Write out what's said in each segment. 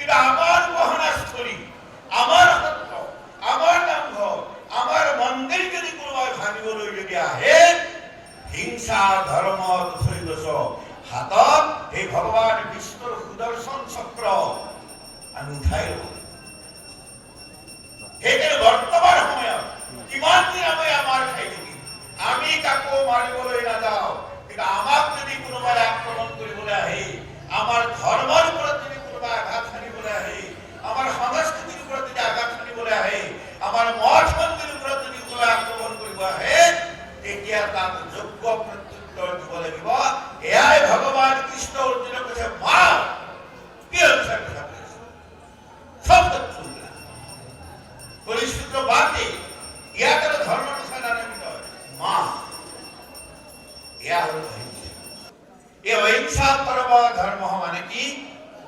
কিন্তু আমাৰ গহনাস্থলী, আমাৰ সত্ৰ, আমাৰ নামঘৰ, আমাৰ মন্দিৰ যদি কোনোবাই ভাঙিবলৈ যদি আহে, হিংসা ধৰ্ম থৈবছ হাতত এই ভগৱান বিষ্ণুৰ সুদৰ্শন চক্ৰ আমি উঠাই ল'ব। সেইকাৰণে বৰ্তমান সময়ত কিমান দিন আমি আমাৰ খাই থাকিম, আমি কাকো মাৰিবলৈ নাযাওঁ, কিন্তু আমাক যদি কোনোবাই আক্ৰমণ কৰিবলৈ আহে, আমাৰ ধৰ্মৰ ওপৰত যদি কোনোবাই আঘাত সানিবলৈ আহে, আমাৰ সংস্কৃতিৰ ওপৰত যদি আঘাত সানিবলৈ আহে, আমাৰ মঠ মন্দিৰৰ ওপৰত যদি কোনোবাই আক্ৰমণ কৰিব আহে, তেতিয়া তাক যোগ্য প্ৰত্যুত্তৰ দিব লাগিব। এয়াই ভগৱান কৃষ্ণ অৰ্জুনক কৈছে, মা কি অনুসাৰ কথা কৈছে, সব শত্ৰু পৰিস্থিতি বাদে ইয়াক আৰু ধৰ্ম অনুসাৰ নানাবিধ মা, এয়া হ'ল অহিংসা। এই অহিংসা পৰম ধৰ্ম মানে কি?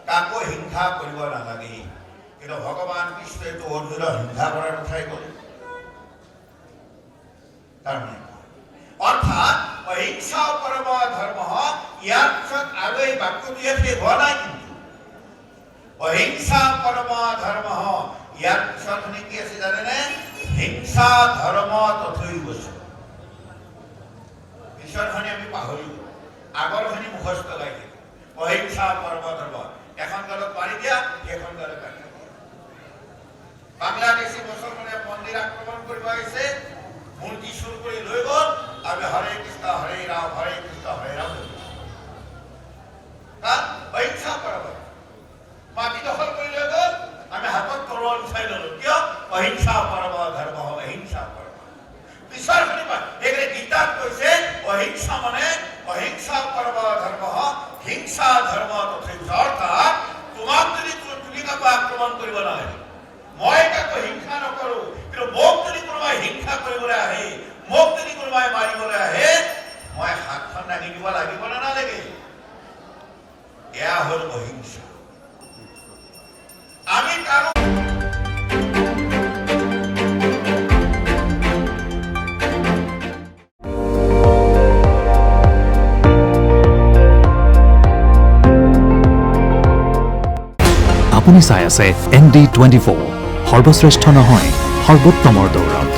কাকো হিংসা কৰিব নালাগে। কিন্তু ভগৱান কৃষ্ণইতো অৰ্জুনক হিংসা কৰাৰ কথাই ক'লে। তাৰমানে অৰ্থাৎ অহিংসা পৰম ধৰ্ম, ইয়াৰ পিছত আৰু এই বাক্যটো ইয়াত শেষ হোৱা নাই। কিন্তু অহিংসা পৰম ধৰ্ম, ইয়াৰ পিছত কি আছে জানেনে? হিংসা ধৰ্ম তথৈবচ। পিছৰখনি আমি পাহৰিলো, আগৰখনি মুখস্থ গাই দিলো। অহিংসা পৰম ধৰ্ম, এখন গালত পানী দিয়া, এখন গালত পানী দিয়া। বাংলাদেশী মুছলমানে মন্দিৰ আক্ৰমণ কৰিব আহিছে, মূৰ্তি চুৰ কৰি লৈ গ'ল, আমি হৰে কৃষ্ণ হৰে ৰাম হৰে কৃষ্ণ হৰে ৰাম। তাত অহিংসা পৰম। মাটি দখল কৰি লৈ গ'ল, আমি হাতত তৰোৱাল উঠাই ললো। কিয়? অহিংসা পৰম ধৰ্ম, অহিংসা পৰম। পিছৰ শুনিবা, এইকাৰণে গীতাত কৈছে অহিংসা মানে অহিংসা পৰম ধৰ্ম, হিংসা ধৰ্ম তথৈবচ। অৰ্থাৎ তোমাক যদি তুমি কাকো আক্ৰমণ কৰিব নালাগে, মই কাকো হিংসা নকৰো, কিন্তু মোক যদি কোনোবাই হিংসা কৰিবলৈ আহে, মোক যদি কোনোবাই মাৰিবলৈ আহে, মই হাতখন দাঙি দিব লাগিব নে নালাগে? এয়া হ'ল অহিংসা। আমি কাৰো আপুনি চাই আছে ND24, সৰ্বশ্ৰেষ্ঠ নহয় সৰ্বোত্তমৰ দৌৰত।